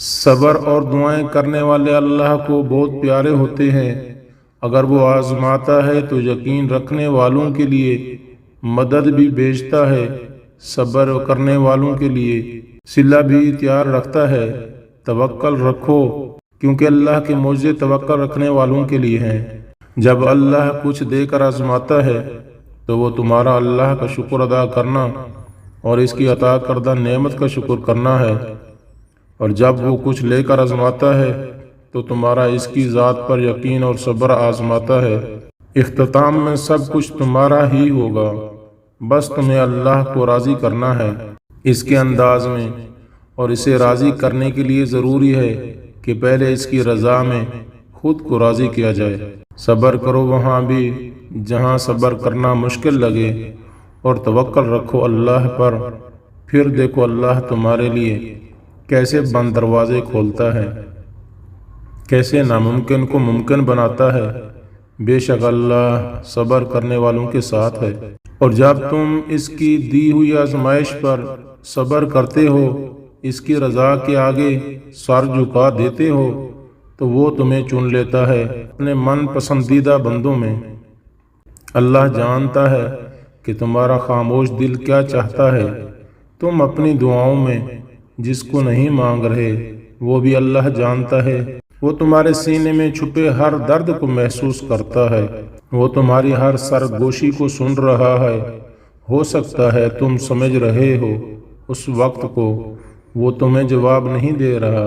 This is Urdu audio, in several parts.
صبر اور دعائیں کرنے والے اللہ کو بہت پیارے ہوتے ہیں۔ اگر وہ آزماتا ہے تو یقین رکھنے والوں کے لیے مدد بھی بھیجتا ہے، صبر کرنے والوں کے لیے صلہ بھی تیار رکھتا ہے۔ توکل رکھو، کیونکہ اللہ کے معجزے توکل رکھنے والوں کے لیے ہیں۔ جب اللہ کچھ دے کر آزماتا ہے تو وہ تمہارا اللہ کا شکر ادا کرنا اور اس کی عطا کردہ نعمت کا شکر کرنا ہے، اور جب وہ کچھ لے کر آزماتا ہے تو تمہارا اس کی ذات پر یقین اور صبر آزماتا ہے۔ اختتام میں سب کچھ تمہارا ہی ہوگا، بس تمہیں اللہ کو راضی کرنا ہے اس کے انداز میں، اور اسے راضی کرنے کے لیے ضروری ہے کہ پہلے اس کی رضا میں خود کو راضی کیا جائے۔ صبر کرو وہاں بھی جہاں صبر کرنا مشکل لگے، اور توکل رکھو اللہ پر، پھر دیکھو اللہ تمہارے لیے کیسے بند دروازے کھولتا ہے، کیسے ناممکن کو ممکن بناتا ہے۔ بے شک اللہ صبر کرنے والوں کے ساتھ ہے۔ اور جب تم اس کی دی ہوئی آزمائش پر صبر کرتے ہو، اس کی رضا کے آگے سر جھکا دیتے ہو، تو وہ تمہیں چن لیتا ہے اپنے من پسندیدہ بندوں میں۔ اللہ جانتا ہے کہ تمہارا خاموش دل کیا چاہتا ہے۔ تم اپنی دعاؤں میں جس کو نہیں مانگ رہے وہ بھی اللہ جانتا ہے۔ وہ تمہارے سینے میں چھپے ہر درد کو محسوس کرتا ہے۔ وہ تمہاری ہر سرگوشی کو سن رہا ہے۔ ہو سکتا ہے تم سمجھ رہے ہو اس وقت کو وہ تمہیں جواب نہیں دے رہا،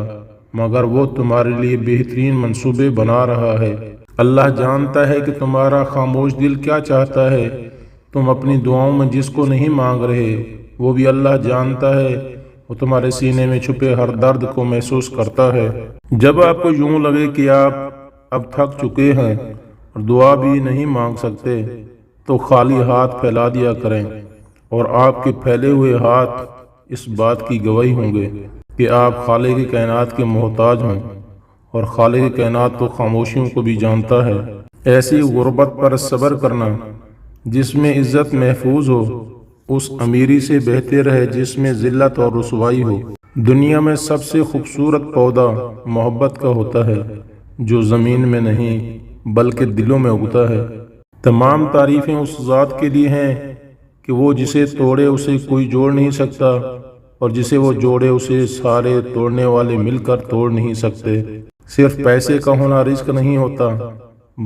مگر وہ تمہارے لیے بہترین منصوبے بنا رہا ہے۔ اللہ جانتا ہے کہ تمہارا خاموش دل کیا چاہتا ہے۔ تم اپنی دعاؤں میں جس کو نہیں مانگ رہے وہ بھی اللہ جانتا ہے۔ وہ تمہارے سینے میں چھپے ہر درد کو محسوس کرتا ہے۔ جب آپ کو یوں لگے کہ آپ اب تھک چکے ہیں اور دعا بھی نہیں مانگ سکتے، تو خالی ہاتھ پھیلا دیا کریں، اور آپ کے پھیلے ہوئے ہاتھ اس بات کی گواہی ہوں گے کہ آپ خالق کائنات کے محتاج ہیں، اور خالق کائنات تو خاموشیوں کو بھی جانتا ہے۔ ایسی غربت پر صبر کرنا جس میں عزت محفوظ ہو، اس امیری سے بہتر ہے جس میں ذلت اور رسوائی ہو۔ دنیا میں سب سے خوبصورت پودا محبت کا ہوتا ہے، جو زمین میں نہیں بلکہ دلوں میں اگتا ہے۔ تمام تعریفیں اس ذات کے لیے ہیں کہ وہ جسے توڑے اسے کوئی جوڑ نہیں سکتا، اور جسے وہ جوڑے اسے سارے توڑنے والے مل کر توڑ نہیں سکتے۔ صرف پیسے کا ہونا رزق نہیں ہوتا،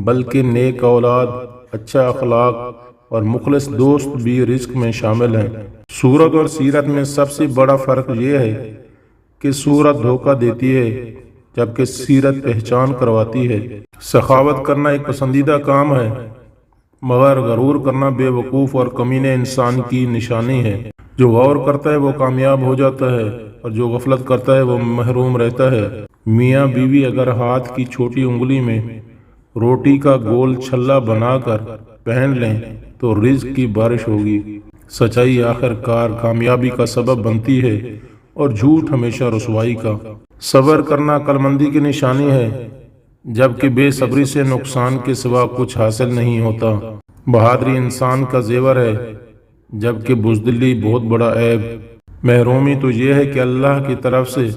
بلکہ نیک اولاد، اچھا اخلاق اور مخلص دوست بھی رزق میں شامل ہیں۔ صورت اور سیرت میں سب سے بڑا فرق یہ ہے کہ صورت دھوکہ دیتی ہے جبکہ سیرت پہچان کرواتی ہے۔ سخاوت کرنا ایک پسندیدہ کام ہے، مگر غرور کرنا بے وقوف اور کمینے انسان کی نشانی ہے۔ جو غور کرتا ہے وہ کامیاب ہو جاتا ہے، اور جو غفلت کرتا ہے وہ محروم رہتا ہے۔ میاں بیوی اگر ہاتھ کی چھوٹی انگلی میں روٹی کا گول چھلا بنا کر پہن لیں تو رزق کی بارش ہوگی۔ سچائی آخر کار کامیابی کا سبب بنتی ہے، اور جھوٹ ہمیشہ رسوائی کا۔ صبر کرنا عقلمندی کی نشانی ہے، جبکہ بے صبری سے نقصان کے سوا کچھ حاصل نہیں ہوتا۔ بہادری انسان کا زیور ہے، جبکہ بزدلی بہت بڑا عیب۔ محرومی تو یہ ہے کہ اللہ کی طرف سے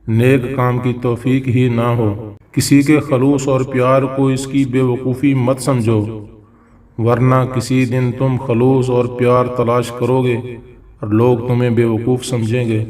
نیک کام کی توفیق ہی نہ ہو۔ کسی کے خلوص اور پیار کو اس کی بے وقوفی مت سمجھو، ورنہ کسی دن تم خلوص اور پیار تلاش کرو گے اور لوگ تمہیں بے وقوف سمجھیں گے۔